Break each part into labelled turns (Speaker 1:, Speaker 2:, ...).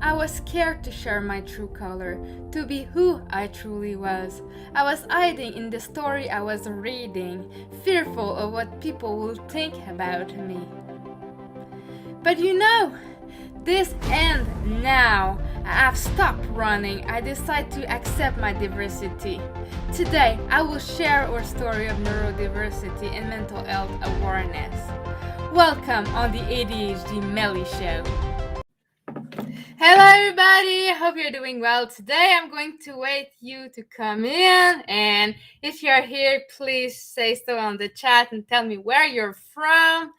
Speaker 1: I was scared to share my true color, to be who I truly was. I was hiding in the story I was reading, fearful of what people would think about me. But this ends now. I have stopped running. I decide to accept my diversity. Today, I will share our story of neurodiversity and mental health awareness. Welcome on the ADHD Melly Show. Hello, everybody. Hope you're doing well today. I'm going to wait you to come in, and if you're here, please say so on the chat and tell me where you're from.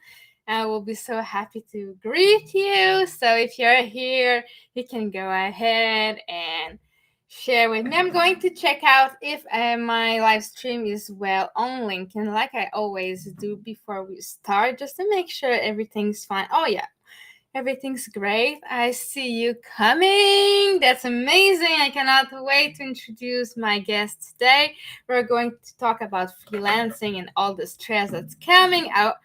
Speaker 1: I will be so happy to greet you. So if you're here, you can go ahead and share with me. I'm going to check out if my live stream is well on LinkedIn, like I always do before we start, just to make sure everything's fine. Oh, yeah. Everything's great. I see you coming. That's amazing. I cannot wait to introduce my guest today. We're going to talk about freelancing and all the stress that's coming out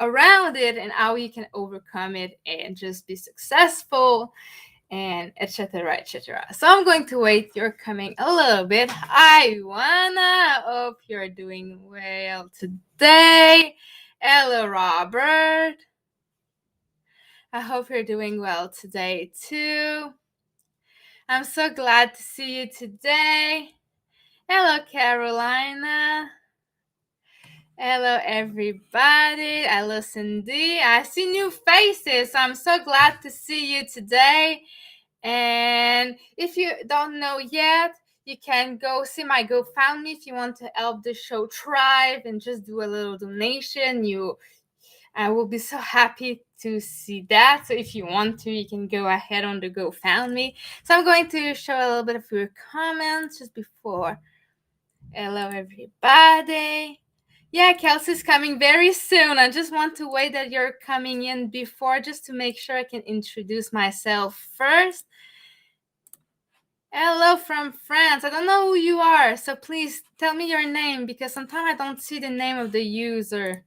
Speaker 1: around it and how you can overcome it and just be successful and etc. etc. So I'm going to wait you're coming a little bit. Hi, Juana. Hope you're doing well today. Hello, Robert. I hope you're doing well today too. I'm so glad to see you today. Hello, Carolina. Hello, everybody. Hello, Cindy. I see new faces. So I'm so glad to see you today. And if you don't know yet, you can go see my GoFundMe if you want to help the show thrive and just do a little donation. I will be so happy to see that. So if you want to, you can go ahead on the GoFundMe. So I'm going to show a little bit of your comments just before. Hello, everybody. Yeah, Kelsey's coming very soon. I just want to wait that you're coming in before just to make sure I can introduce myself first. Hello from France. I don't know who you are, so please tell me your name because sometimes I don't see the name of the user.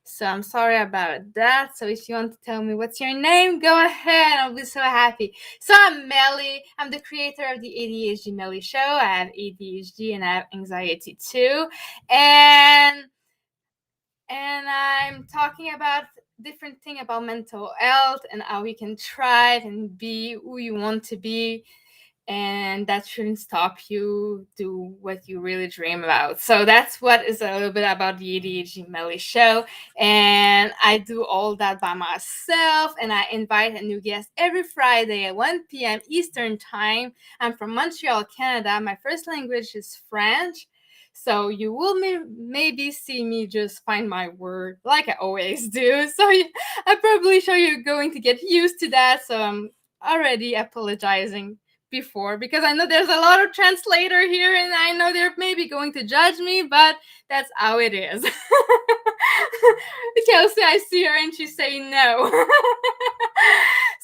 Speaker 1: So I'm sorry about that. So if you want to tell me what's your name, go ahead. I'll be so happy. So I'm Melly. I'm the creator of the ADHD Melly Show. I have ADHD and I have anxiety too. And I'm talking about different thing about mental health and how you can thrive and be who you want to be, and that shouldn't stop you do what you really dream about. So that's what is a little bit about the ADHD Melly Show, and I do all that by myself, and I invite a new guest every Friday at 1 p.m. Eastern Time. I'm from Montreal, Canada. My first language is French. So you will maybe see me just find my word like I always do. So I'm probably sure you're going to get used to that. So I'm already apologizing before because I know there's a lot of translator here and I know they're maybe going to judge me, but that's how it is. Kelsey, I see her and she's saying no.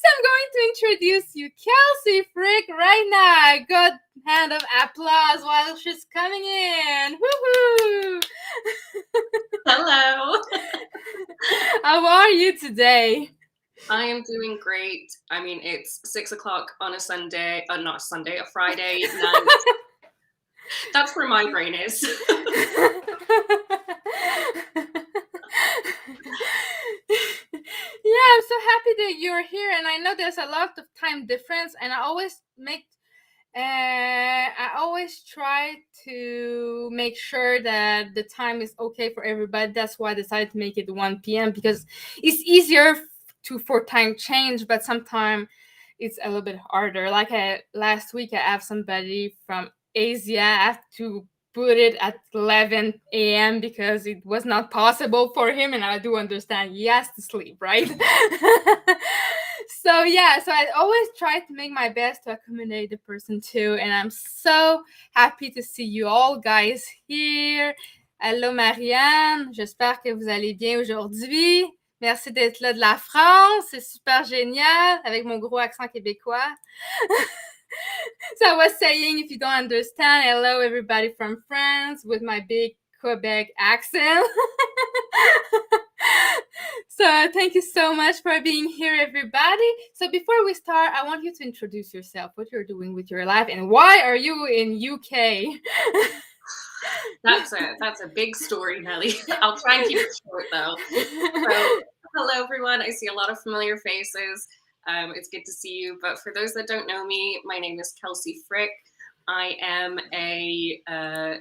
Speaker 1: So I'm going to introduce you, Kelsey Frick, right now. Good hand of applause while she's coming in. Woohoo!
Speaker 2: Hello.
Speaker 1: How are you today?
Speaker 2: I am doing great. I mean, it's 6 o'clock on a Sunday, not a Sunday, a Friday night. That's where my brain is.
Speaker 1: Yeah, I'm so happy that you're here, and I know there's a lot of time difference, and I always try to make sure that the time is okay for everybody. That's why I decided to make it 1 p.m. because it's easier for time change, but sometimes it's a little bit harder. Like last week, I have somebody from Asia. I have to put it at 11 a.m. because it was not possible for him, and I do understand he has to sleep, right? So I always try to make my best to accommodate the person too, and I'm so happy to see you all guys here. Hello Marianne, j'espère que vous allez bien aujourd'hui. Merci d'être là de la France, c'est super génial avec mon gros accent québécois. So I was saying, if you don't understand, hello everybody from France with my big Quebec accent. So thank you so much for being here, everybody. So before we start, I want you to introduce yourself, what you're doing with your life, and why are you in UK?
Speaker 2: That's a big story, Nelly. I'll try and keep it short though. So, hello everyone. I see a lot of familiar faces. It's good to see you. But for those that don't know me, my name is Kelsey Frick. I am a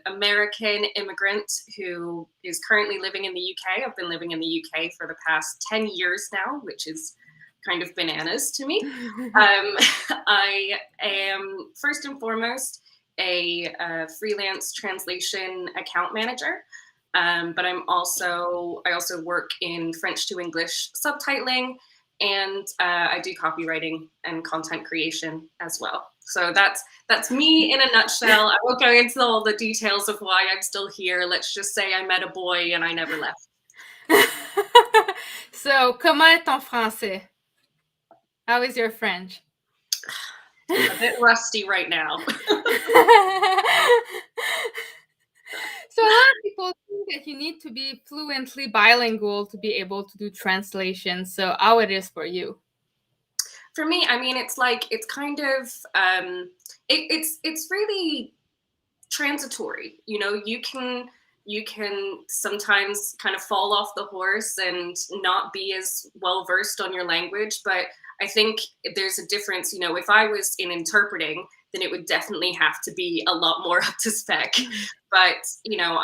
Speaker 2: American immigrant who is currently living in the UK. I've been living in the UK for the past 10 years now, which is kind of bananas to me. I am first and foremost a freelance translation account manager. But I also work in French to English subtitling, and I do copywriting and content creation as well. So that's me in a nutshell. I won't go into all the details of why I'm still here. Let's just say I met a boy and I never left.
Speaker 1: So, comment est ton français? How is your French?
Speaker 2: A bit rusty right now.
Speaker 1: So a lot of people think that you need to be fluently bilingual to be able to do translation. So how it is for you?
Speaker 2: For me, I mean, it's kind of it's really transitory. You know, you can sometimes kind of fall off the horse and not be as well versed on your language, but I think there's a difference. You know, if I was in interpreting, then it would definitely have to be a lot more up to spec. But you know,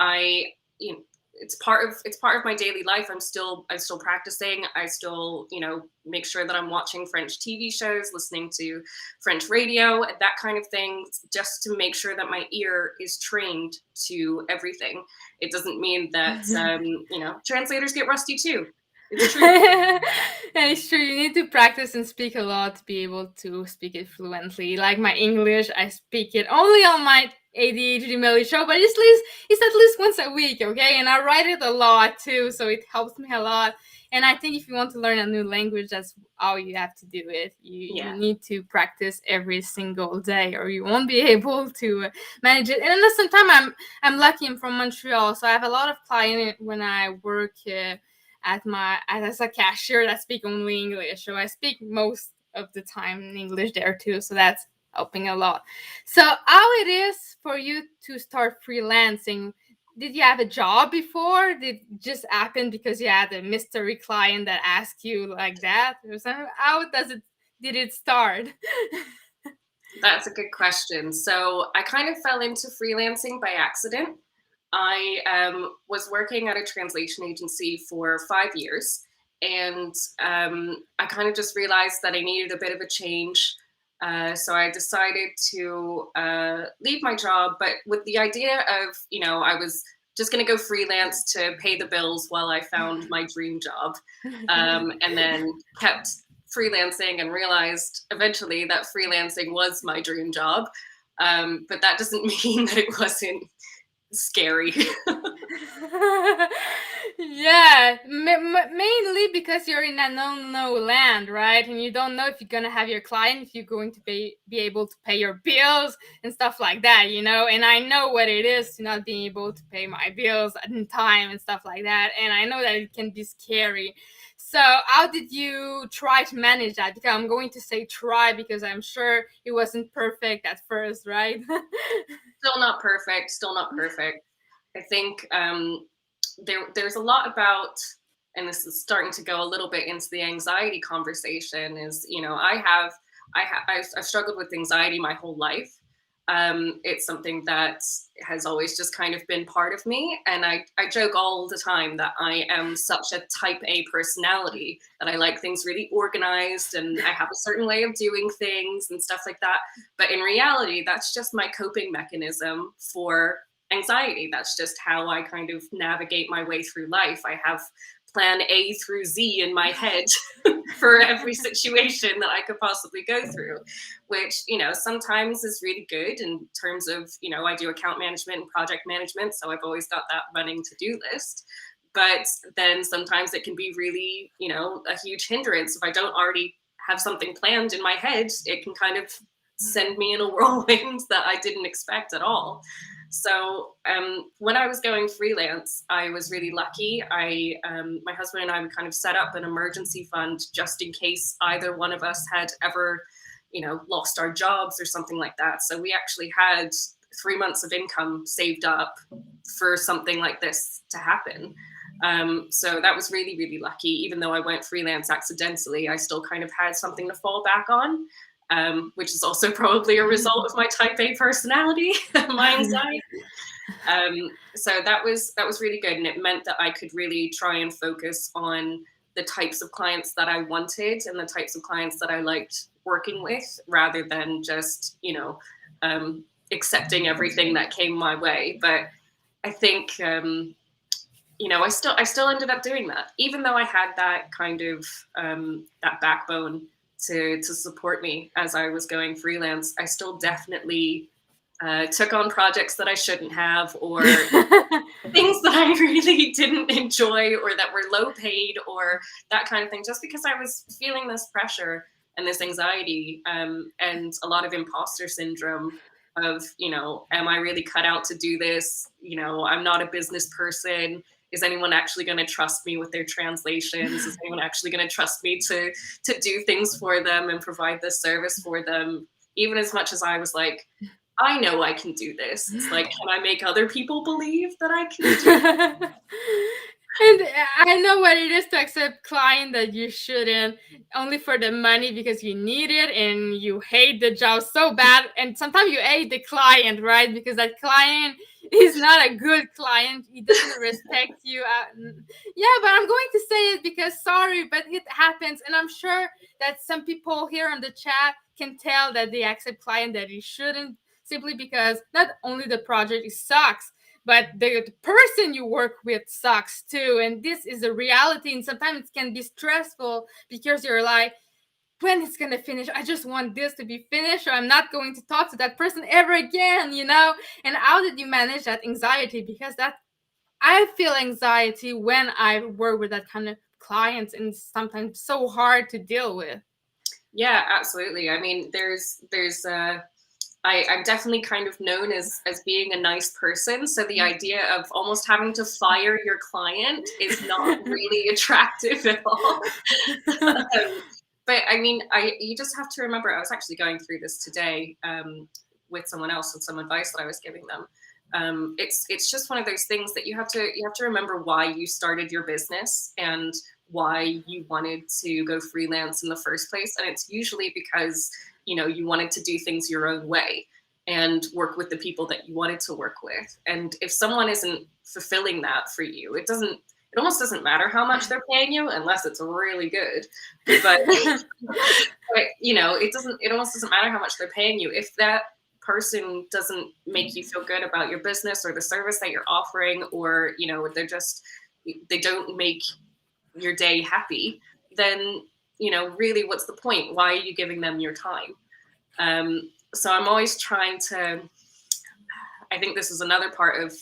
Speaker 2: you know, it's part of my daily life. I'm still practicing. I still, you know, make sure that I'm watching French TV shows, listening to French radio, that kind of thing, just to make sure that my ear is trained to everything. It doesn't mean that you know, translators get rusty too. It's true.
Speaker 1: It's true. You need to practice and speak a lot to be able to speak it fluently. Like my English, I speak it only on my ADHD Melly show, but it's at least once a week, okay? And I write it a lot too, so it helps me a lot. And I think if you want to learn a new language, that's how you have to do it. You need to practice every single day, or you won't be able to manage it. And at the same time, I'm lucky. I'm from Montreal, so I have a lot of clients when I work. As a cashier that speak only English. So I speak most of the time in English there too. So that's helping a lot. So how it is for you to start freelancing? Did you have a job before? Did it just happen because you had a mystery client that asked you like that? Or something? How did it start?
Speaker 2: That's a good question. So I kind of fell into freelancing by accident. I was working at a translation agency for 5 years, and I kind of just realized that I needed a bit of a change. So I decided to leave my job, but with the idea of, you know, I was just going to go freelance to pay the bills while I found my dream job, and then kept freelancing and realized eventually that freelancing was my dream job. But that doesn't mean that it wasn't scary.
Speaker 1: Yeah, mainly because you're in an unknown land, right? And you don't know if you're gonna have your client, if you're going to be able to pay your bills and stuff like that, you know. And I know what it is to not being able to pay my bills in time and stuff like that. And I know that it can be scary. So how did you try to manage that? Because I'm going to say try because I'm sure it wasn't perfect at first, right?
Speaker 2: Still not perfect. Still not perfect. I think there's a lot about, and this is starting to go a little bit into the anxiety conversation. Is, you know, I've struggled with anxiety my whole life. It's something that has always just kind of been part of me. And I joke all the time that I am such a type A personality, that I like things really organized and I have a certain way of doing things and stuff like that. But in reality, that's just my coping mechanism for anxiety. That's just how I kind of navigate my way through life. I have plan A through Z in my head for every situation that I could possibly go through, which, you know, sometimes is really good in terms of, you know, I do account management and project management, so I've always got that running to-do list. But then sometimes it can be really, you know, a huge hindrance. If I don't already have something planned in my head, it can kind of send me in a whirlwind that I didn't expect at all. So when I was going freelance, I was really lucky. My husband and I would kind of set up an emergency fund just in case either one of us had ever, lost our jobs or something like that. So we actually had 3 months of income saved up for something like this to happen. So that was really, really lucky. Even though I went freelance accidentally, I still kind of had something to fall back on, which is also probably a result of my type A personality, my anxiety. So that was really good, and it meant that I could really try and focus on the types of clients that I wanted and the types of clients that I liked working with, rather than just accepting everything that came my way. But I think I still ended up doing that, even though I had that kind of that backbone to support me as I was going freelance. I still definitely took on projects that I shouldn't have, or things that I really didn't enjoy, or that were low paid, or that kind of thing, just because I was feeling this pressure and this anxiety, and a lot of imposter syndrome of, am I really cut out to do this? I'm not a business person. Is anyone actually going to trust me with their translations? Is anyone actually going to trust me to do things for them and provide this service for them? Even as much as I was like, I know I can do this. It's like, can I make other people believe that I can do it?
Speaker 1: And I know what it is to accept client that you shouldn't, only for the money because you need it and you hate the job so bad. And sometimes you hate the client, right? Because that client is not a good client. He doesn't respect you. Yeah, but I'm going to say it because sorry, but it happens. And I'm sure that some people here on the chat can tell that they accept client that he shouldn't, simply because not only the project sucks, but the person you work with sucks too. And this is a reality. And sometimes it can be stressful because you're like, when it's going to finish? I just want this to be finished, or I'm not going to talk to that person ever again. And how did you manage that anxiety? Because I feel anxiety when I work with that kind of clients, and sometimes so hard to deal with.
Speaker 2: Yeah, absolutely. I mean, I'm definitely kind of known as being a nice person. So the idea of almost having to fire your client is not really attractive at all. But I mean, you just have to remember. I was actually going through this today with someone else, with some advice that I was giving them. It's just one of those things that you have to remember why you started your business and why you wanted to go freelance in the first place. And it's usually because you wanted to do things your own way and work with the people that you wanted to work with. And if someone isn't fulfilling that for you, it almost doesn't matter how much they're paying you, unless it's really good. But, it almost doesn't matter how much they're paying you. If that person doesn't make you feel good about your business or the service that you're offering, or, they don't make your day happy, then, really, what's the point? Why are you giving them your time? So I'm always trying to, I think this is another part of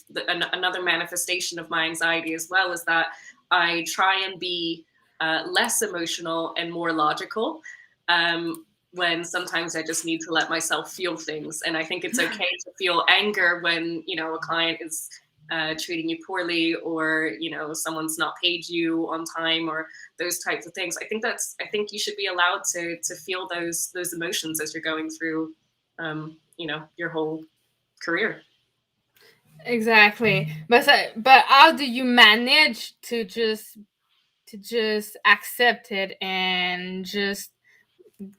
Speaker 2: another manifestation of my anxiety as well, is that I try and be less emotional and more logical, when sometimes I just need to let myself feel things. And I think it's okay to feel anger when, a client is treating you poorly, or someone's not paid you on time, or those types of things. I think you should be allowed to feel those emotions as you're going through your whole career.
Speaker 1: Exactly. But how do you manage to just accept it and just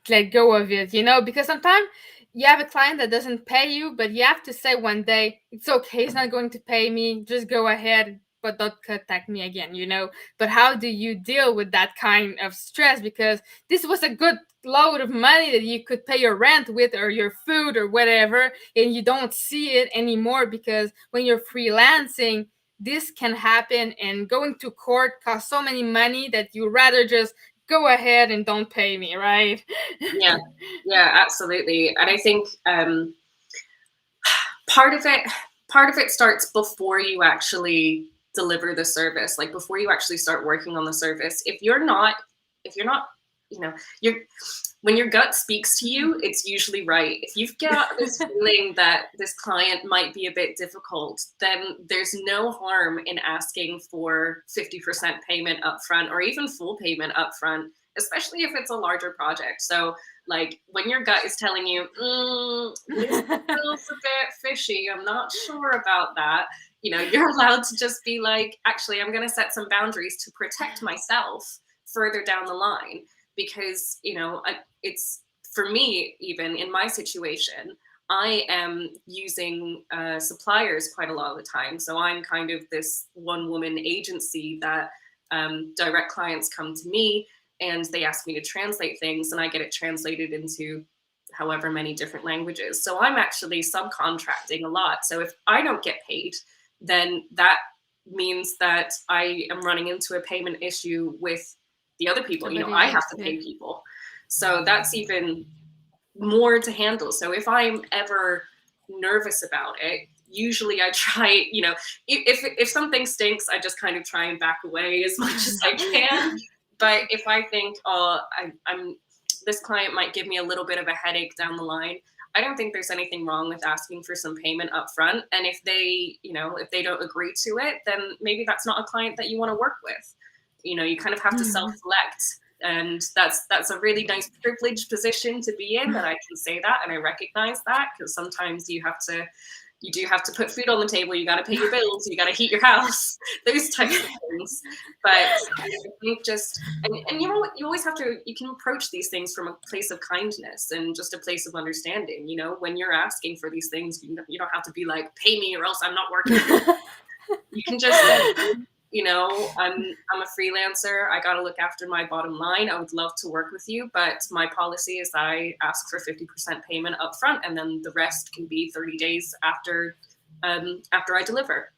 Speaker 1: let go of it, because sometimes you have a client that doesn't pay you, but you have to say one day, it's okay, he's not going to pay me, just go ahead, but don't contact me again. But how do you deal with that kind of stress? Because this was a good load of money that you could pay your rent with, or your food, or whatever, and you don't see it anymore, because when you're freelancing, this can happen, and going to court costs so many money that you rather just go ahead and don't pay me, right?
Speaker 2: Yeah, absolutely. And I think part of it starts before you actually deliver the service, like before you actually start working on the service. If you're not you know, when your gut speaks to you, it's usually right. If you've got this feeling that this client might be a bit difficult, then there's no harm in asking for 50% payment upfront or even full payment upfront, especially if it's a larger project. So like when your gut is telling you, this feels a bit fishy, I'm not sure about that, you're allowed to just be like, actually, I'm going to set some boundaries to protect myself further down the line. Because, it's for me, even in my situation, I am using suppliers quite a lot of the time. So I'm kind of this one woman agency that direct clients come to me and they ask me to translate things, and I get it translated into however many different languages. So I'm actually subcontracting a lot. So if I don't get paid, then that means that I am running into a payment issue with the other people. I have to pay people. So that's even more to handle. So if I'm ever nervous about it, usually I try, if something stinks, I just kind of try and back away as much as I can. But if I think, I'm this client might give me a little bit of a headache down the line, I don't think there's anything wrong with asking for some payment up front. And if they, if they don't agree to it, then maybe that's not a client that you want to work with. You kind of have to self-select. And that's a really nice privileged position to be in, that I can say that, and I recognize that, because sometimes you do have to put food on the table, you got to pay your bills, you got to heat your house, those types of things. But I think just, and you always have to, you can approach these things from a place of kindness and just a place of understanding. When you're asking for these things, you don't have to be like, pay me or else I'm not working. You can just say, I'm a freelancer. I got to look after my bottom line. I would love to work with you, but my policy is I ask for 50% payment up front, and then the rest can be 30 days after I deliver.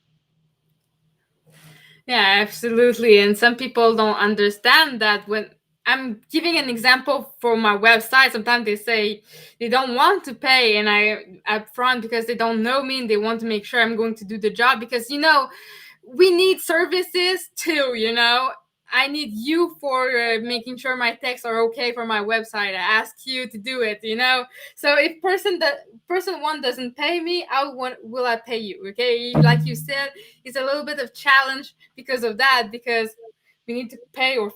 Speaker 1: Yeah, absolutely. And some people don't understand that. When I'm giving an example for my website, sometimes they say they don't want to pay and I up front because they don't know me and they want to make sure I'm going to do the job, because we need services too. I need you for making sure my texts are okay for my website. I ask you to do it. So if person one doesn't pay me, will I pay you? Okay, like you said, it's a little bit of challenge because of that, because we need to pay our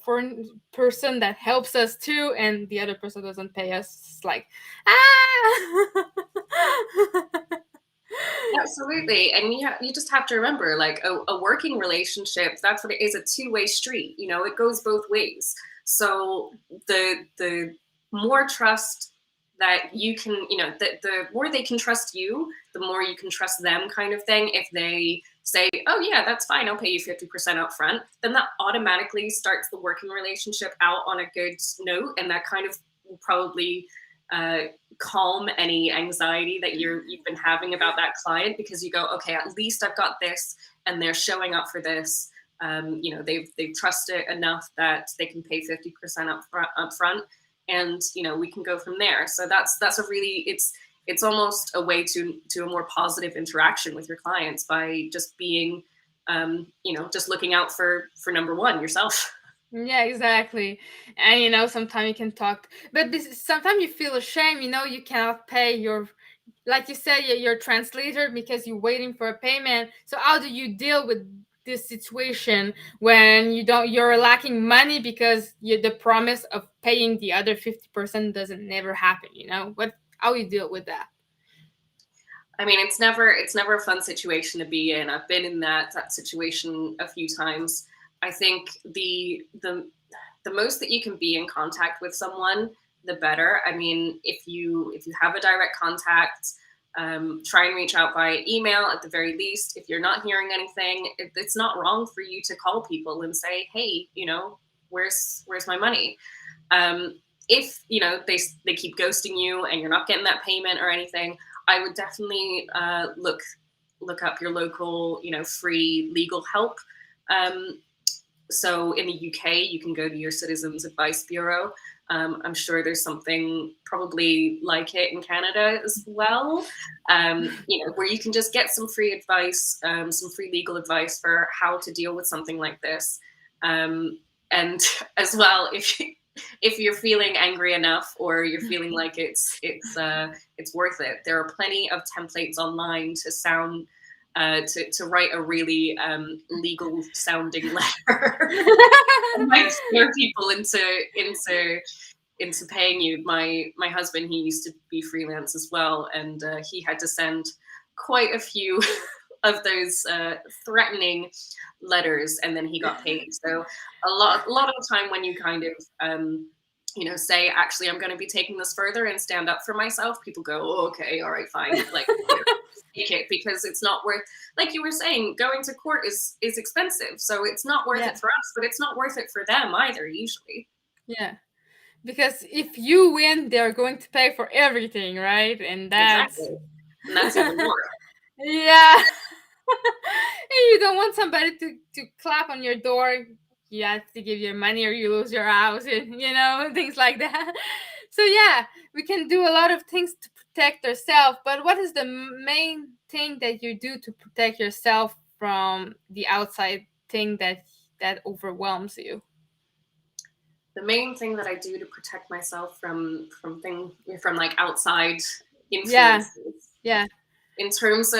Speaker 1: person that helps us too, and the other person doesn't pay us. It's like,
Speaker 2: Absolutely. And you just have to remember, like a working relationship, that's what it is, a two-way street. It goes both ways. So the more trust that you can, the more they can trust you, the more you can trust them, kind of thing. If they say, oh yeah, that's fine, I'll pay you 50% up front, then that automatically starts the working relationship out on a good note. And that kind of will probably calm any anxiety that you've been having about that client, because you go, okay, at least I've got this and they're showing up for this. They've trusted enough that they can pay 50% up front, and we can go from there. So that's a really, it's almost a way to a more positive interaction with your clients by just being just looking out for number one, yourself.
Speaker 1: Yeah, exactly. And sometimes you can talk, but sometimes you feel ashamed. You cannot pay like you said, your translator, because you're waiting for a payment. So how do you deal with this situation when you're lacking money because the promise of paying the other 50% doesn't never happen? How you deal with that?
Speaker 2: I mean, it's never a fun situation to be in. I've been in that situation a few times. I think the most that you can be in contact with someone, the better. I mean, if you have a direct contact, try and reach out via email at the very least. If you're not hearing anything, it's not wrong for you to call people and say, hey, where's my money? If they keep ghosting you and you're not getting that payment or anything, I would definitely look up your local free legal help. So in the UK, you can go to your Citizens Advice Bureau. I'm sure there's something probably like it in Canada as well, where you can just get some free advice, some free legal advice for how to deal with something like this. And as well, if you're feeling angry enough, or you're feeling like it's worth it, there are plenty of templates online to sound to write a really legal sounding letter. Might scare people into paying you. My husband, he used to be freelance as well, and he had to send quite a few of those threatening letters, and then he got paid. So a lot of the time when you kind of say, actually, I'm going to be taking this further and stand up for myself, people go, oh, okay, all right, fine, like, take it, because it's not worth, like you were saying, going to court is expensive, so it's not worth it for us, but it's not worth it for them either, usually.
Speaker 1: Yeah. Because if you win, they're going to pay for everything, right? And that's
Speaker 2: Exactly. And that's even more.
Speaker 1: yeah. And you don't want somebody to clap on your door. You have to give your money or you lose your house, and things like that. So yeah, we can do a lot of things to protect ourselves, but what is the main thing that you do to protect yourself from the outside thing that overwhelms you?
Speaker 2: The main thing that I do to protect myself from like outside
Speaker 1: Yeah.
Speaker 2: influences,
Speaker 1: Yeah.
Speaker 2: in terms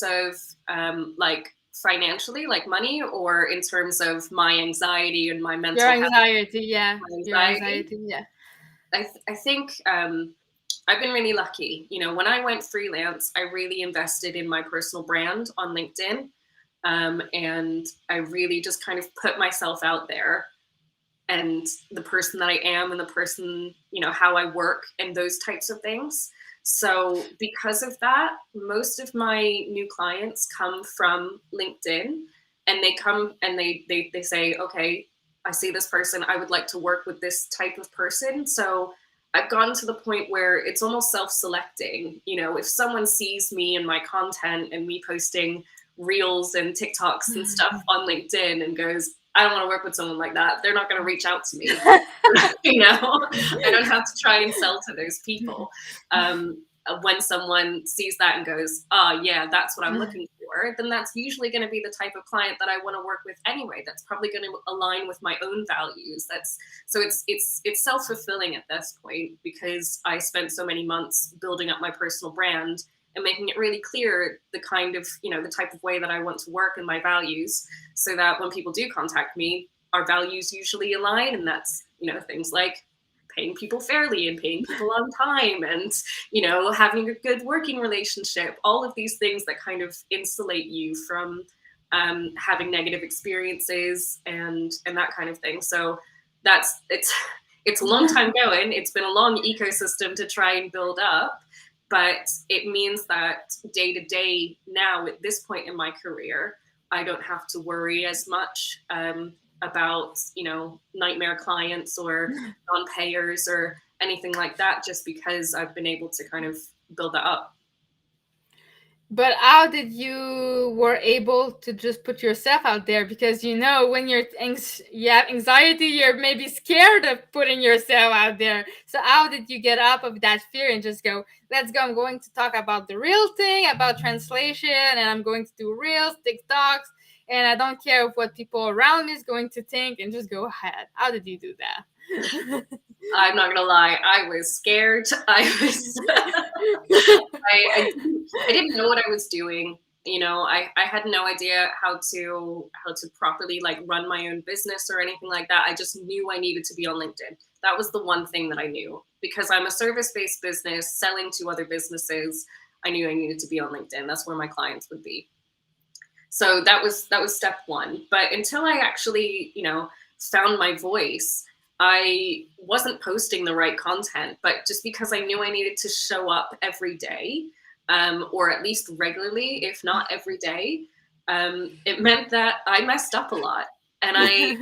Speaker 2: of like financially, like money, or in terms of my anxiety and my
Speaker 1: Your
Speaker 2: mental health.
Speaker 1: anxiety, yeah.
Speaker 2: My
Speaker 1: Your
Speaker 2: anxiety.
Speaker 1: anxiety, yeah.
Speaker 2: I think I've been really lucky. When I went freelance, I really invested in my personal brand on LinkedIn. And I really just kind of put myself out there, and the person that I am, and the person, how I work, and those types of things. So because of that, most of my new clients come from LinkedIn, and they come and they say, okay, I see this person, I would like to work with this type of person. So I've gotten to the point where it's almost self-selecting. If someone sees me and my content and me posting reels and TikToks and stuff on LinkedIn and goes, I don't want to work with someone like that, they're not going to reach out to me. I don't have to try and sell to those people. When someone sees that and goes, oh yeah, that's what I'm looking for, then that's usually going to be the type of client that I want to work with anyway. That's probably going to align with my own values. It's self-fulfilling at this point, because I spent so many months building up my personal brand and making it really clear the kind of, the type of way that I want to work and my values, so that when people do contact me, our values usually align. And that's, things like paying people fairly and paying people on time, and, having a good working relationship, all of these things that kind of insulate you from having negative experiences and that kind of thing. So it's a long time going. It's been a long ecosystem to try and build up. But it means that day to day now, at this point in my career, I don't have to worry as much about, nightmare clients or non-payers or anything like that, just because I've been able to kind of build that up.
Speaker 1: But how did you were able to just put yourself out there? Because when you have anxiety, you're maybe scared of putting yourself out there. So how did you get up of that fear and just go, let's go, I'm going to talk about the real thing, about translation, and I'm going to do reels, TikToks, and I don't care what people around me is going to think, and just go ahead. How did you do that?
Speaker 2: I'm not gonna lie, I was scared. I didn't know what I was doing. I had no idea how to properly like run my own business or anything like that. I just knew I needed to be on LinkedIn. That was the one thing that I knew, because I'm a service-based business selling to other businesses. I knew I needed to be on LinkedIn. That's where my clients would be. So that was step one. But until I actually, found my voice, I wasn't posting the right content. But just because I knew I needed to show up every day, or at least regularly, if not every day, it meant that I messed up a lot. And I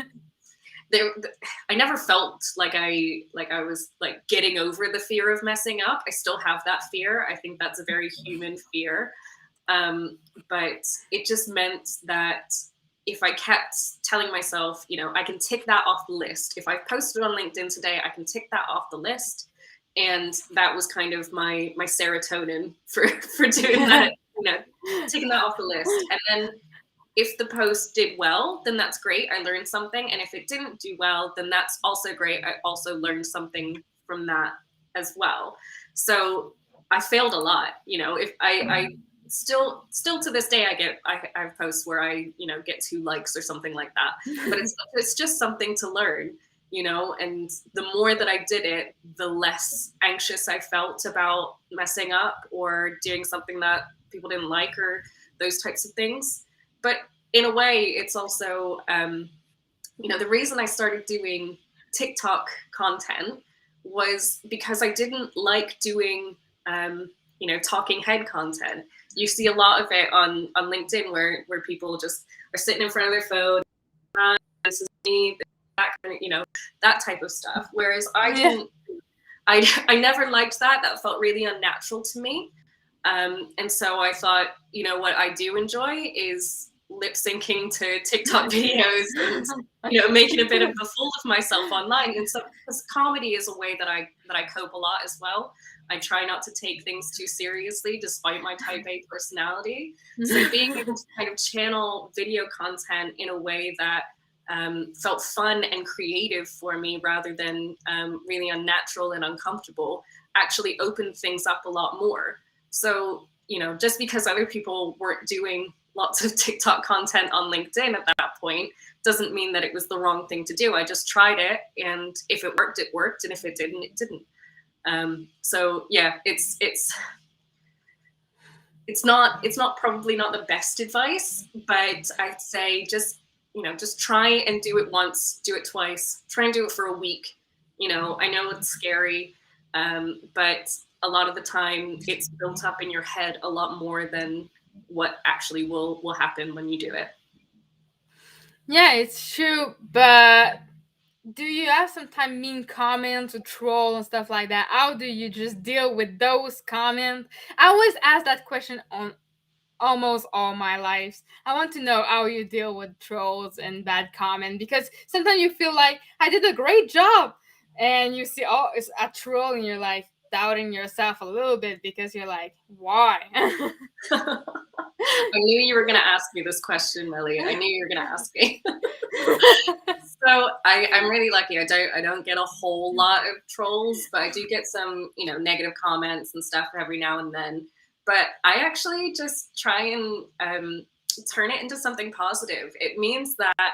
Speaker 2: never felt like I was like getting over the fear of messing up. I still have that fear. I think that's a very human fear. But it just meant that if I kept telling myself, I can tick that off the list. If I posted on LinkedIn today, I can tick that off the list. And that was kind of my serotonin for doing that, taking that off the list. And then if the post did well, then that's great. I learned something. And if it didn't do well, then that's also great. I also learned something from that as well. So I failed a lot. If I still to this day, I have posts where I, get 2 likes or something like that. But it's just something to learn, and the more that I did it, the less anxious I felt about messing up or doing something that people didn't like or those types of things. But in a way, it's also, the reason I started doing TikTok content was because I didn't like doing, talking head content. You see a lot of it on LinkedIn where people just are sitting in front of their phone. This is me, that kind of, that type of stuff. Whereas I
Speaker 1: Yeah.
Speaker 2: didn't, I never liked that. That felt really unnatural to me. And so I thought, what I do enjoy is lip syncing to TikTok videos and, making a bit of a fool of myself online. And so, because comedy is a way that I cope a lot as well. I try not to take things too seriously, despite my type A personality. So being able to kind of channel video content in a way that felt fun and creative for me rather than really unnatural and uncomfortable actually opened things up a lot more. So, just because other people weren't doing lots of TikTok content on LinkedIn at that point doesn't mean that it was the wrong thing to do. I just tried it, and if it worked, it worked, and if it didn't, it didn't. So yeah, it's not probably not the best advice, but I'd say just try and do it once, do it twice, try and do it for a week. I know it's scary, but a lot of the time it's built up in your head a lot more than what actually will happen when you do it.
Speaker 1: Yeah, it's true, but do you have sometimes mean comments or troll and stuff like that? How do you just deal with those comments? I always ask that question on almost all my lives. I want to know how you deal with trolls and bad comment, because sometimes you feel like I did a great job, and you see, oh, it's a troll, and you're like doubting yourself a little bit because you're like, why?
Speaker 2: I knew you were going to ask me this question, Millie. I knew you were going to ask me. So I'm really lucky. I don't get a whole lot of trolls, but I do get some, negative comments and stuff every now and then. But I actually just try and turn it into something positive. It means that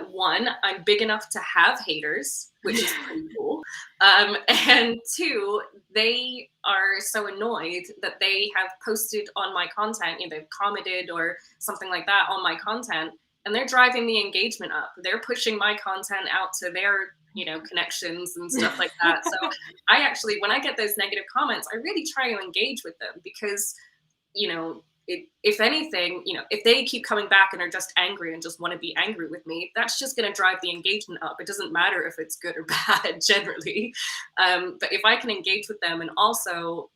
Speaker 2: one, I'm big enough to have haters, which is pretty cool. And two, they are so annoyed that they have posted on my content, they've commented or something like that on my content, and they're driving the engagement up. They're pushing my content out to their, connections and stuff like that. So I actually, when I get those negative comments, I really try to engage with them because, if anything, if they keep coming back and are just angry and just want to be angry with me, that's just going to drive the engagement up. It doesn't matter if it's good or bad, generally. But if I can engage with them and also,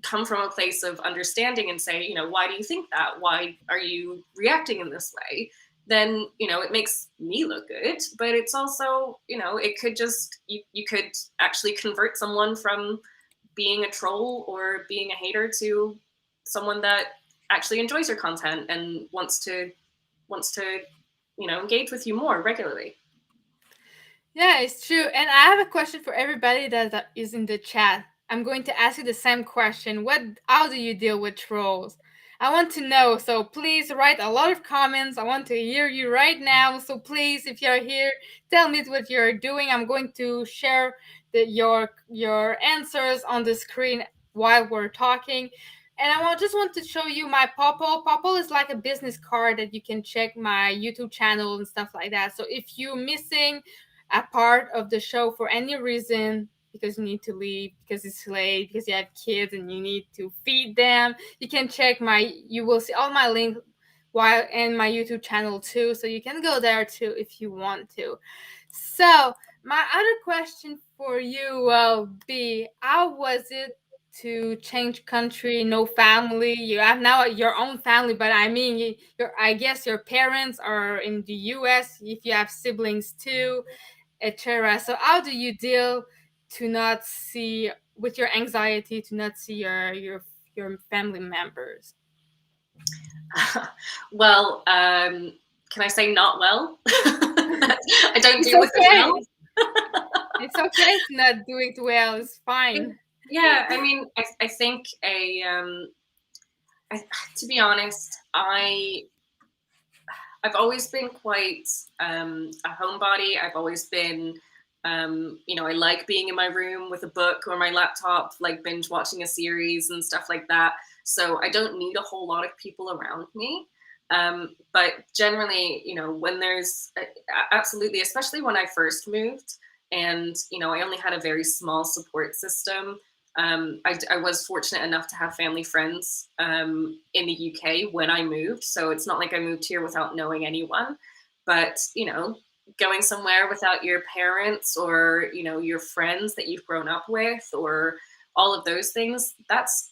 Speaker 2: come from a place of understanding and say, why do you think that? Why are you reacting in this way? Then, it makes me look good, but it's also, it could just, you could actually convert someone from being a troll or being a hater to someone that actually enjoys your content and wants to engage with you more regularly.
Speaker 1: Yeah, it's true. And I have a question for everybody that is in the chat. I'm going to ask you the same question. How do you deal with trolls? I want to know. So please write a lot of comments. I want to hear you right now. So please, if you're here, tell me what you're doing. I'm going to share your answers on the screen while we're talking. And just want to show you my Popple. Popple is like a business card that you can check my YouTube channel and stuff like that. So if you're missing a part of the show for any reason, because you need to leave, because it's late, because you have kids and you need to feed them, you will see all my links while in my YouTube channel too, so you can go there too if you want to. So my other question for you will be, how was it to change country, no family? You have now your own family, but I mean, I guess your parents are in the US, if you have siblings too, etc. So how do you deal to not see with your anxiety to not see your family members?
Speaker 2: Well, can I say not well? I don't
Speaker 1: It's
Speaker 2: deal with it well.
Speaker 1: okay. It's okay to not do it well. It's fine.
Speaker 2: Yeah, I mean, I think I, to be honest, I've always been quite a homebody. I've always been, I like being in my room with a book or my laptop, like binge watching a series and stuff like that. So I don't need a whole lot of people around me. But generally, when there's absolutely, especially when I first moved, and I only had a very small support system. I was fortunate enough to have family friends in the UK when I moved. So it's not like I moved here without knowing anyone. But, going somewhere without your parents or, your friends that you've grown up with or all of those things, that's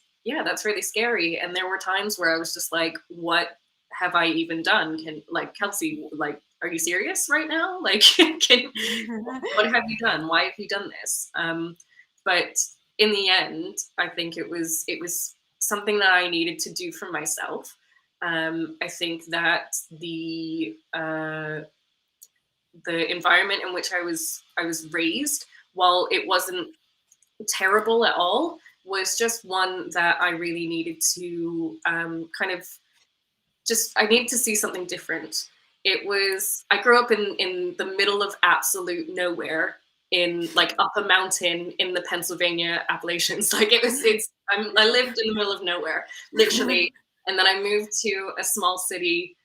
Speaker 2: really scary. And there were times where I was just like, what have I even done? Kelsey, like, are you serious right now? Like, what have you done? Why have you done this? But in the end, I think it was something that I needed to do for myself. I think that the environment in which I was raised, while it wasn't terrible at all, was just one that I really needed to kind of just I needed to see something different. I grew up in the middle of absolute nowhere in like up a mountain in the Pennsylvania Appalachians. Like I lived in the middle of nowhere, literally. And then I moved to a small city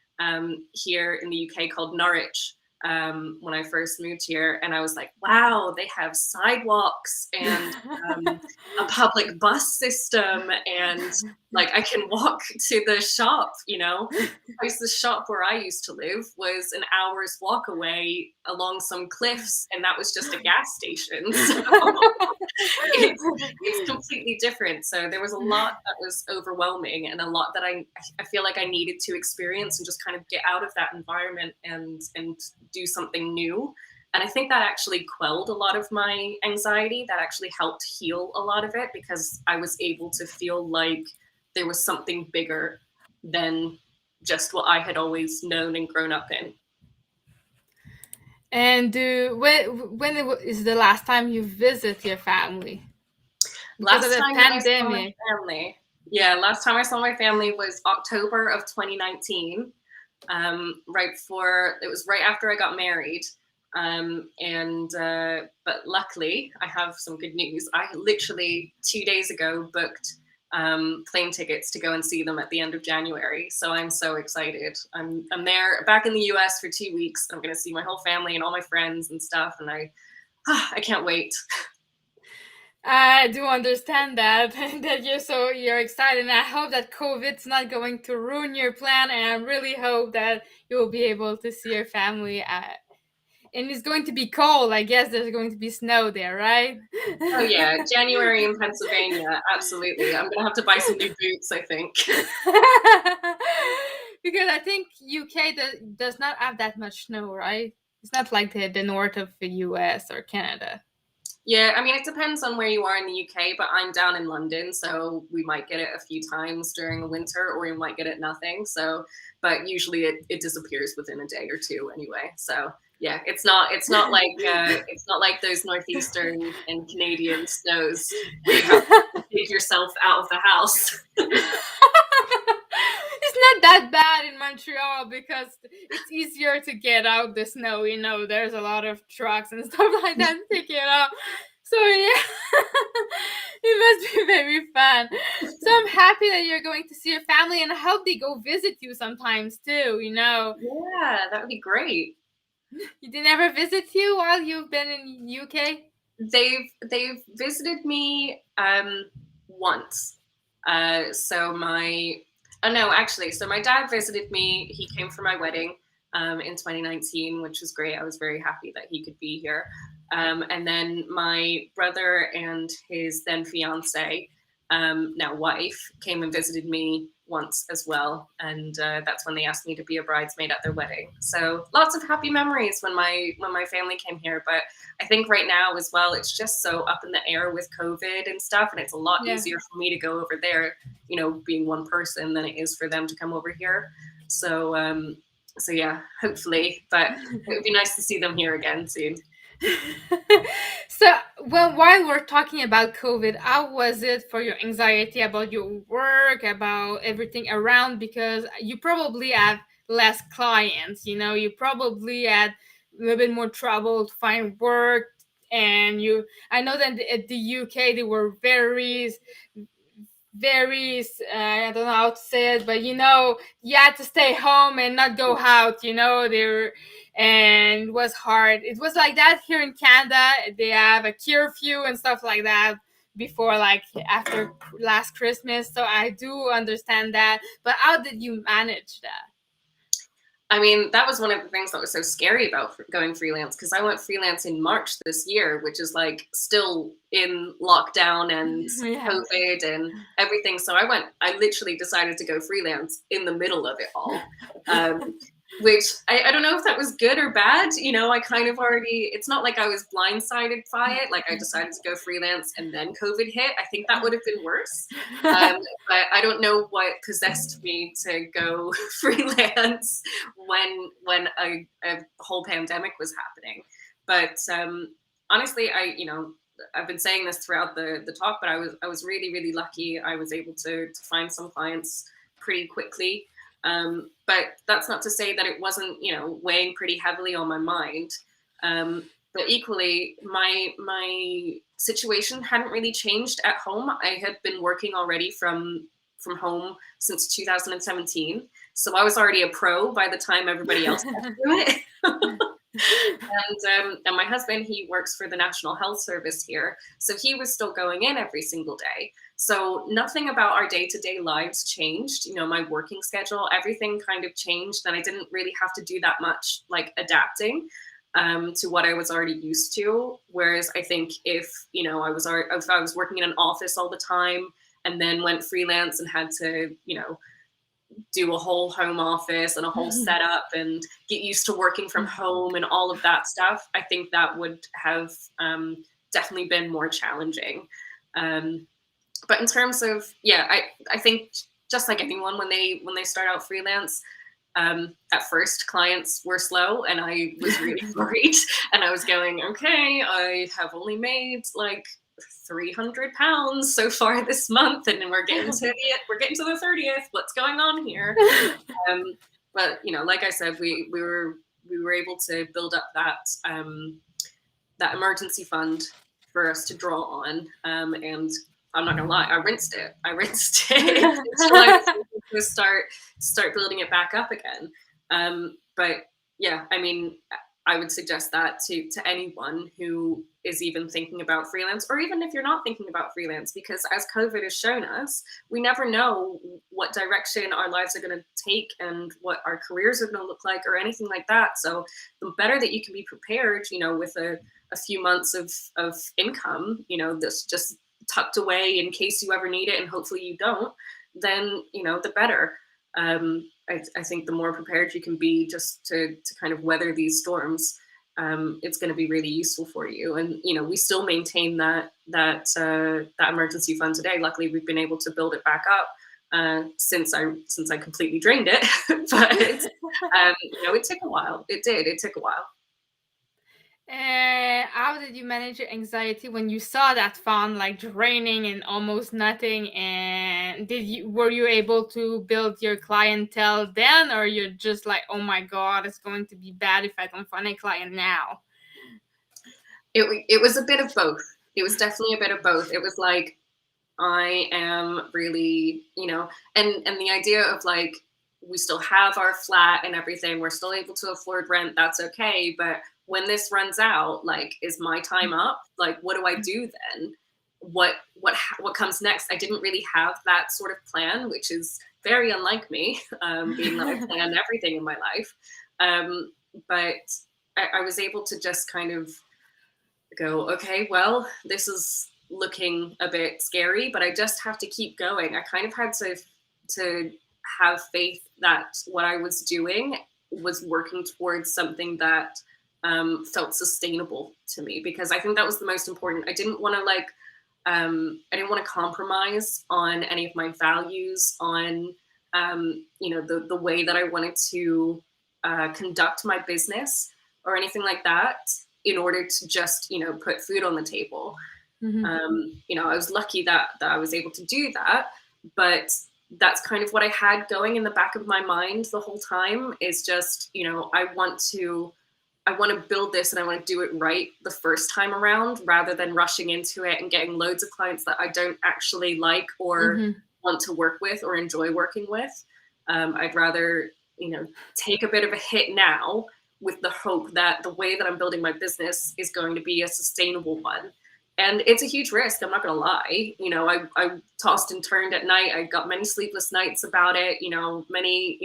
Speaker 2: here in the UK called Norwich when I first moved here. And I was like, wow, they have sidewalks and a public bus system and like I can walk to the shop, Because the shop where I used to live was an hour's walk away along some cliffs, and that was just a gas station. So it's completely different. So there was a lot that was overwhelming, and a lot that I feel like I needed to experience and just kind of get out of that environment and do something new. And I think that actually quelled a lot of my anxiety. That actually helped heal a lot of it because I was able to feel like there was something bigger than just what I had always known and grown up in.
Speaker 1: And is the last time you visit your family? Because of
Speaker 2: Last
Speaker 1: the
Speaker 2: time that I saw my
Speaker 1: pandemic.
Speaker 2: family, yeah, last time I saw my family was October of 2019. It was right after I got married. But luckily, I have some good news. I literally 2 days ago booked plane tickets to go and see them at the end of January. So I'm so excited. I'm there back in the US for 2 weeks. I'm going to see my whole family and all my friends and stuff, and I can't wait.
Speaker 1: I do understand that that you're excited, and I hope that COVID's not going to ruin your plan. And I really hope that you will be able to see your family. And it's going to be cold. I guess there's going to be snow there, right?
Speaker 2: Oh yeah, January in Pennsylvania, absolutely. I'm gonna have to buy some new boots, I think.
Speaker 1: Because I think UK does not have that much snow, right? It's not like the north of the US or Canada.
Speaker 2: Yeah, I mean, it depends on where you are in the UK, but I'm down in London, so we might get it a few times during the winter, or we might get it nothing. So, but usually it disappears within a day or two anyway. So yeah, it's not like those northeastern and Canadian snows where you have to dig yourself out of the house.
Speaker 1: It's not that bad in Montreal because it's easier to get out the snow. There's a lot of trucks and stuff like that to take it out. So yeah, it must be very fun. So I'm happy that you're going to see your family, and I hope they go visit you sometimes too.
Speaker 2: Yeah, that would be great.
Speaker 1: They never visit you while you've been in UK.
Speaker 2: They've visited me once. So my oh no, actually, so my dad visited me. He came for my wedding in 2019, which was great. I was very happy that he could be here. And then my brother and his then fiance, now wife, came and visited me once as well, and that's when they asked me to be a bridesmaid at their wedding. So lots of happy memories when my family came here. But I think right now as well, it's just so up in the air with COVID and stuff, and it's a lot
Speaker 1: Yeah.
Speaker 2: easier for me to go over there, being one person, than it is for them to come over here. So so yeah, hopefully, but it would be nice to see them here again soon.
Speaker 1: So, well, while we're talking about COVID, how was it for your anxiety about your work, about everything around? Because you probably had less clients, you probably had a little bit more trouble to find work. And I know that at the UK, they were very I don't know how to say it, but you had to stay home and not go out. There, and it was hard. It was like that here in Canada. They have a curfew and stuff like that before, like after last Christmas. So I do understand that. But how did you manage that?
Speaker 2: I mean, that was one of the things that was so scary about going freelance, because I went freelance in March this year, which is like still in lockdown and
Speaker 1: Yeah.
Speaker 2: COVID and everything. So I literally decided to go freelance in the middle of it all. Which I don't know if that was good or bad. I kind of already, it's not like I was blindsided by it. Like I decided to go freelance and then COVID hit. I think that would have been worse. But I don't know what possessed me to go freelance when a whole pandemic was happening. But honestly, I've been saying this throughout the talk, but I was really, really lucky. I was able to find some clients pretty quickly. But that's not to say that it wasn't, weighing pretty heavily on my mind. But equally, my situation hadn't really changed at home. I had been working already from home since 2017, so I was already a pro by the time everybody else had to do it. And my husband, he works for the National Health Service here, so he was still going in every single day. So nothing about our day-to-day lives changed. My working schedule, everything kind of changed, and I didn't really have to do that much like adapting to what I was already used to. Whereas I think if I was working in an office all the time and then went freelance and had to do a whole home office and a whole setup and get used to working from home and all of that stuff, I think that would have definitely been more challenging. But in terms of, I think just like anyone, when they start out freelance, at first clients were slow and I was really worried, and I was going, okay, I have only made like £300 so far this month, and then we're getting to the 30th. What's going on here? But like I said, we were able to build up that emergency fund for us to draw on, and I'm not gonna lie, I rinsed it until I was able to start building it back up again. But yeah, I mean, I would suggest that to anyone who is even thinking about freelance, or even if you're not thinking about freelance, because as COVID has shown us, we never know what direction our lives are going to take and what our careers are going to look like or anything like that. So the better that you can be prepared, with a few months of income, this just tucked away in case you ever need it, and hopefully you don't, then the better. I think the more prepared you can be just to kind of weather these storms, it's going to be really useful for you. And we still maintain that emergency fund today. Luckily, we've been able to build it back up since I completely drained it. But it took a while. It took a while.
Speaker 1: How did you manage your anxiety when you saw that fund like draining and almost nothing? And were you able to build your clientele then, or you're just like, oh my god, it's going to be bad if I don't find a client now?
Speaker 2: It was a bit of both. It was definitely a bit of both. It was like, I am really, and the idea of like, we still have our flat and everything, we're still able to afford rent, that's okay. But when this runs out, like, is my time up? Like, what do I do then? What comes next? I didn't really have that sort of plan, which is very unlike me, being that I plan everything in my life. But I was able to just kind of go, okay, well, this is looking a bit scary, but I just have to keep going. I kind of had to to have faith that what I was doing was working towards something that felt sustainable to me, because I think that was the most important. I didn't want to I didn't want to compromise on any of my values, on the way that I wanted to conduct my business or anything like that, in order to just put food on the table.
Speaker 1: Mm-hmm.
Speaker 2: I was lucky that I was able to do that, but that's kind of what I had going in the back of my mind the whole time, is just, I want to build this and I want to do it right the first time around, rather than rushing into it and getting loads of clients that I don't actually like or
Speaker 1: Mm-hmm.
Speaker 2: want to work with or enjoy working with. I'd rather, take a bit of a hit now, with the hope that the way that I'm building my business is going to be a sustainable one. And it's a huge risk, I'm not going to lie. I tossed and turned at night. I got many sleepless nights about it, many,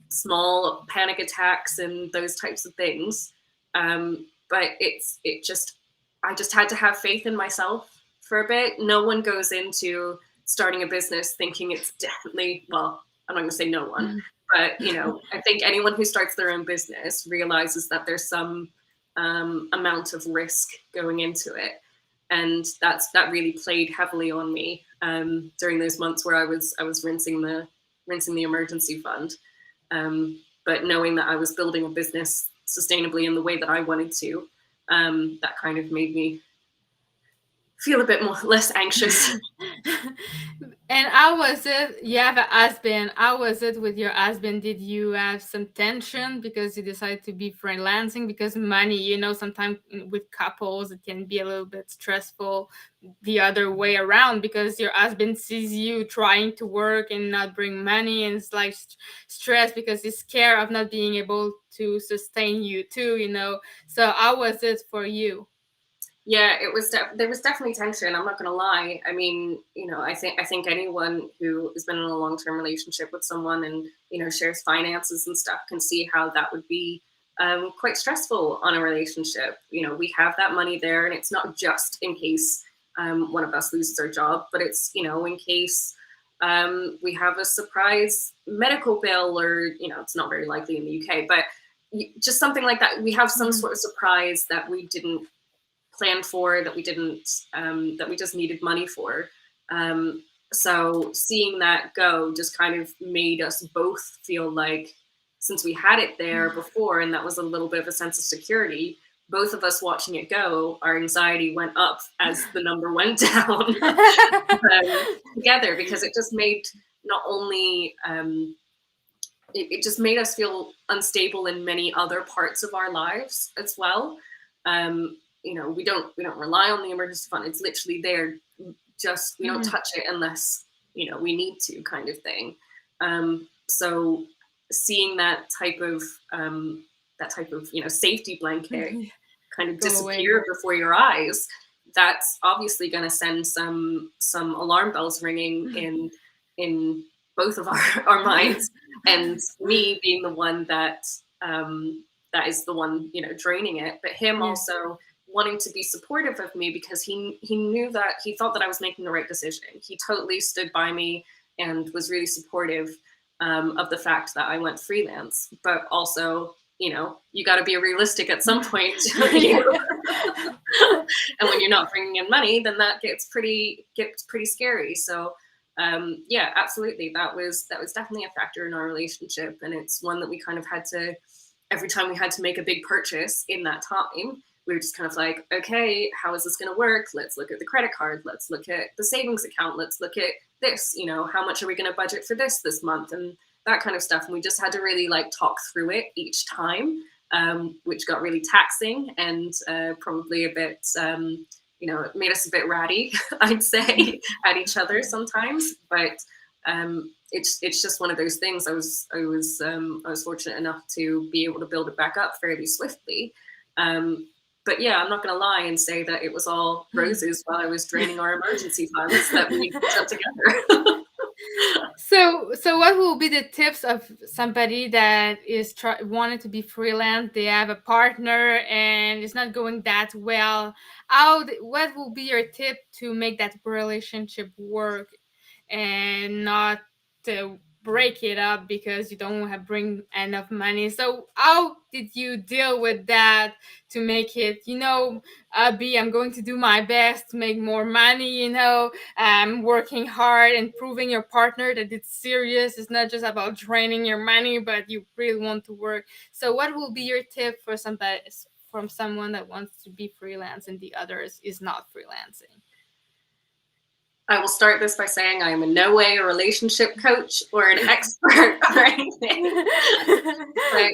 Speaker 2: small panic attacks and those types of things. But I just had to have faith in myself for a bit. No one goes into starting a business thinking it's definitely, well, I'm not going to say no one, but I think anyone who starts their own business realizes that there's some amount of risk going into it. And that really played heavily on me during those months where I was rinsing the emergency fund. But knowing that I was building a business sustainably in the way that I wanted to, that kind of made me feel a bit less anxious.
Speaker 1: And how was it? You have a husband. How was it with your husband? Did you have some tension because you decided to be freelancing? Because money, sometimes with couples, it can be a little bit stressful the other way around, because your husband sees you trying to work and not bring money, and it's like stress because he's scared of not being able to sustain you too. So how was it for you?
Speaker 2: Yeah, it was. There was definitely tension. I'm not going to lie. I mean, I think anyone who has been in a long term relationship with someone and shares finances and stuff can see how that would be quite stressful on a relationship. We have that money there, and it's not just in case one of us loses our job, but it's in case we have a surprise medical bill, or it's not very likely in the UK, but just something like that. We have some sort of surprise that we didn't planned for, that we didn't that we just needed money for. So seeing that go just kind of made us both feel like, since we had it there before and that was a little bit of a sense of security, both of us watching it go, our anxiety went up as the number went down together, because it just made not only it just made us feel unstable in many other parts of our lives as well. We don't rely on the emergency fund. It's literally there. Just we don't touch it unless we need to, kind of thing. So seeing that type of safety blanket kind of disappear before your eyes, that's obviously going to send some alarm bells ringing in both of our minds. And me being the one that is the one draining it, but him also wanting to be supportive of me, because he knew that he thought that I was making the right decision. He totally stood by me and was really supportive of the fact that I went freelance. But also, you got to be realistic at some point. And when you're not bringing in money, then that gets pretty scary. So yeah, absolutely, that was definitely a factor in our relationship, and it's one that we kind of had to, every time we had to make a big purchase in that time, we were just kind of like, okay, how is this going to work? Let's look at the credit card. Let's look at the savings account. Let's look at this, how much are we going to budget for this month, and that kind of stuff. And we just had to really talk through it each time, which got really taxing and probably a bit, it made us a bit ratty, I'd say, at each other sometimes. But it's just one of those things. I was fortunate enough to be able to build it back up fairly swiftly. But yeah, I'm not going to lie and say that it was all roses while I was draining our emergency funds that we put together.
Speaker 1: So what will be the tips of somebody that is wanting to be freelance? They have a partner and it's not going that well. What will be your tip to make that relationship work and not to break it up because you don't have bring enough money. So how did you deal with that to make it, B, I'm going to do my best to make more money, working hard and proving your partner that it's serious. It's not just about draining your money, but you really want to work. So what will be your tip for somebody, from someone that wants to be freelance and the others is not freelancing?
Speaker 2: I will start this by saying I am in no way a relationship coach or an expert or anything. But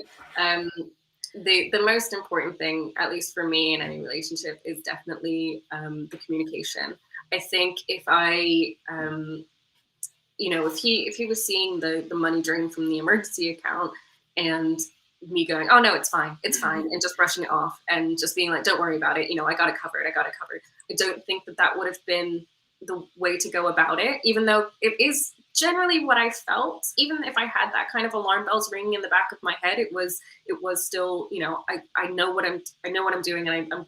Speaker 2: the most important thing, at least for me in any relationship, is definitely the communication. I think if I, if he was seeing the money drain from the emergency account and me going, oh no, it's fine, and just brushing it off and just being like, don't worry about it, I got it covered. I don't think that would have been the way to go about it, even though it is generally what I felt. Even if I had that kind of alarm bells ringing in the back of my head, it was still, I know what I'm doing, and I'm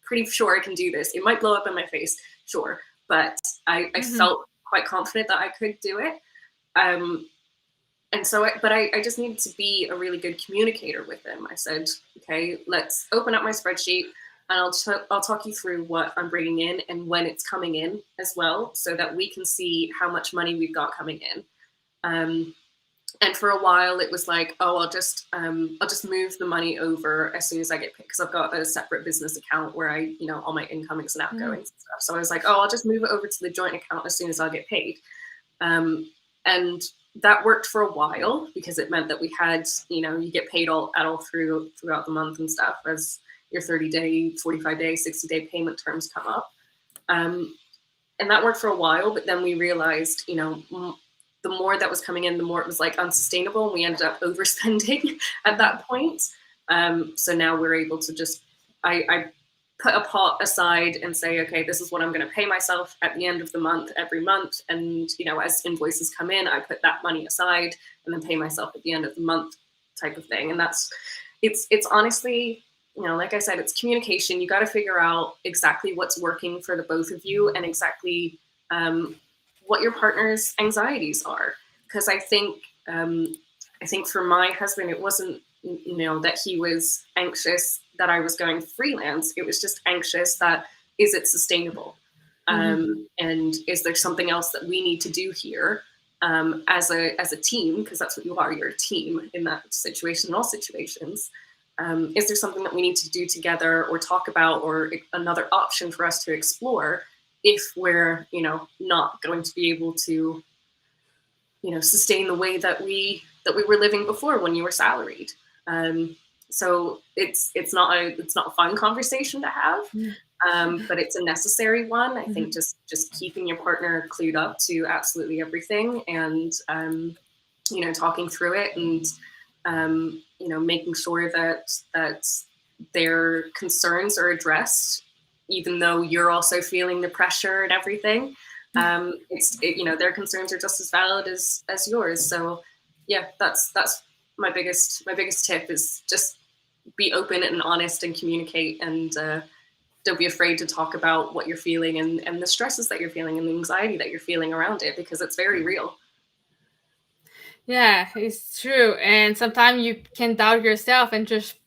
Speaker 2: pretty sure I can do this. It might blow up in my face, sure, but I felt quite confident that I could do it. And so, I just needed to be a really good communicator with him. I said, okay, let's open up my spreadsheet, and I'll talk you through what I'm bringing in and when it's coming in as well, so that we can see how much money we've got coming in. And for a while, it was like, oh, I'll just move the money over as soon as I get paid, because I've got a separate business account where I, all my incomings and outgoings and stuff. So I was like, oh, I'll just move it over to the joint account as soon as I get paid. And that worked for a while, because it meant that we had, you get paid all throughout the month and stuff as your 30-day, 45-day, 60-day payment terms come up. And that worked for a while, but then we realized, the more that was coming in, the more it was like unsustainable, and we ended up overspending at that point. So now we're able to just, I put a pot aside and say, okay, this is what I'm going to pay myself at the end of the month, every month. And, as invoices come in, I put that money aside and then pay myself at the end of the month, type of thing. And it's honestly, like I said, it's communication. You got to figure out exactly what's working for the both of you, and exactly what your partner's anxieties are. Because I think for my husband, it wasn't, that he was anxious that I was going freelance. It was just anxious that, is it sustainable? And is there something else that we need to do here as a team? Because that's what you are. You're a team in that situation, in all situations. Is there something that we need to do together, or talk about, or another option for us to explore, if we're, not going to be able to, sustain the way that we were living before when you were salaried. So it's not a fun conversation to have, but it's a necessary one. I think just keeping your partner clued up to absolutely everything, and talking through it, and making sure that their concerns are addressed, even though you're also feeling the pressure and everything. Their concerns are just as valid as yours. So yeah, that's my biggest tip, is just be open and honest and communicate, and don't be afraid to talk about what you're feeling, and the stresses that you're feeling, and the anxiety that you're feeling around it, because it's very real.
Speaker 1: Yeah, it's true. And sometimes you can doubt yourself and just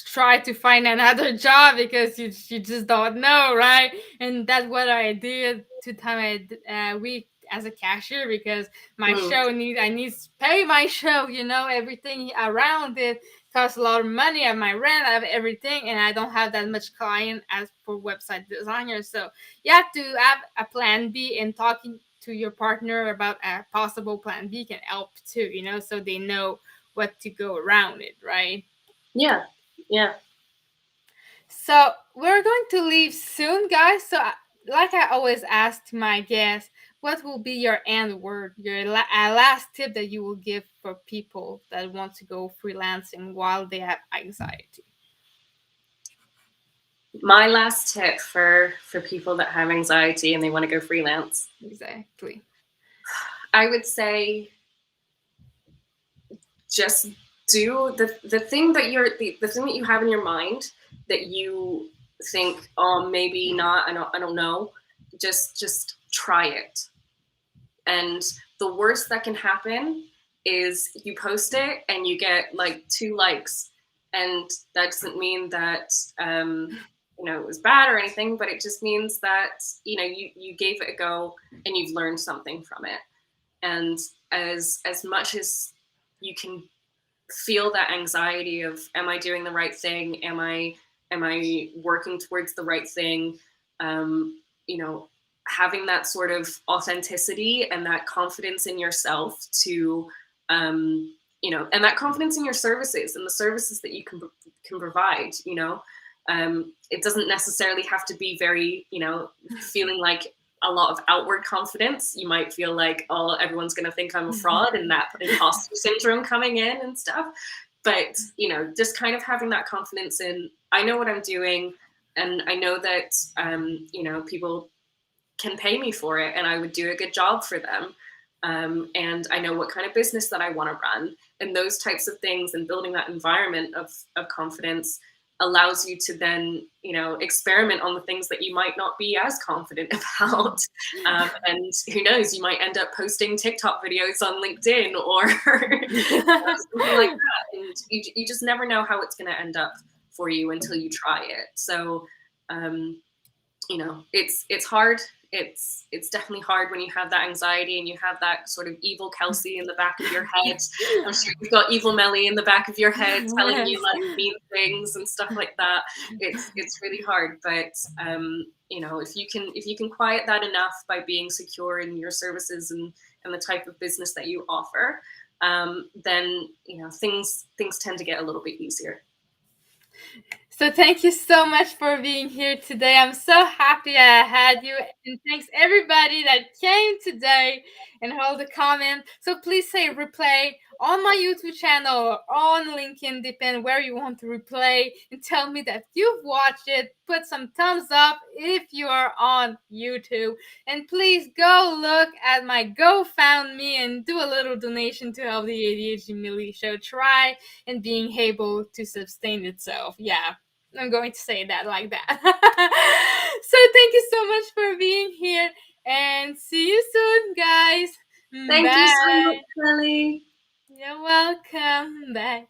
Speaker 1: try to find another job because you just don't know, right? And that's what I did 2 times a week as a cashier, because my show I need to pay my show, everything around it costs a lot of money. I have my rent, I have everything, and I don't have that much client as for website designers. So you have to have a plan B, and talking to your partner about a possible plan B can help too, so they know what to go around it, right?
Speaker 2: Yeah.
Speaker 1: So we're going to leave soon, guys. So, like I always ask my guests, what will be your end word, your last tip that you will give for people that want to go freelancing while they have anxiety?
Speaker 2: My last tip for people that have anxiety and they want to go freelance,
Speaker 1: Exactly.
Speaker 2: I would say, just do the thing that the thing that you have in your mind that you think, oh, maybe not, I don't know, just try it. And the worst that can happen is you post it and you get like 2 likes. And that doesn't mean that, it was bad or anything, but it just means that, you gave it a go and you've learned something from it. And as much as you can feel that anxiety of, am I doing the right thing? Am I working towards the right thing? You know, having that sort of authenticity and that confidence in yourself to, and that confidence in your services and the services that you can provide. It doesn't necessarily have to be very, feeling like a lot of outward confidence. You might feel like, oh, everyone's going to think I'm a fraud, and that imposter syndrome coming in and stuff. But, just kind of having that confidence in, I know what I'm doing, and I know that, people can pay me for it and I would do a good job for them. And I know what kind of business that I want to run, and those types of things, and building that environment of confidence allows you to then, experiment on the things that you might not be as confident about. And who knows, you might end up posting TikTok videos on LinkedIn or something like that. And you just never know how it's going to end up for you until you try it. So, it's hard. It's definitely hard when you have that anxiety and you have that sort of evil Kelsey in the back of your head. I'm sure you've got evil Melly in the back of your head telling you like mean things and stuff like that. It's really hard, but if you can quiet that enough by being secure in your services and the type of business that you offer, then things tend to get a little bit easier.
Speaker 1: So thank you so much for being here today. I'm so happy I had you, and thanks everybody that came today and held a comment. So please say replay on my YouTube channel or on LinkedIn, depend where you want to replay, and tell me that you've watched it. Put some thumbs up if you are on YouTube, and please go look at my GoFundMe and do a little donation to help the ADHD Millie Show try and being able to sustain itself. Yeah, I'm going to say that like that. So thank you so much for being here, and see you soon, guys.
Speaker 2: Thank
Speaker 1: Bye.
Speaker 2: you so much, Kelly.
Speaker 1: You're welcome. Bye.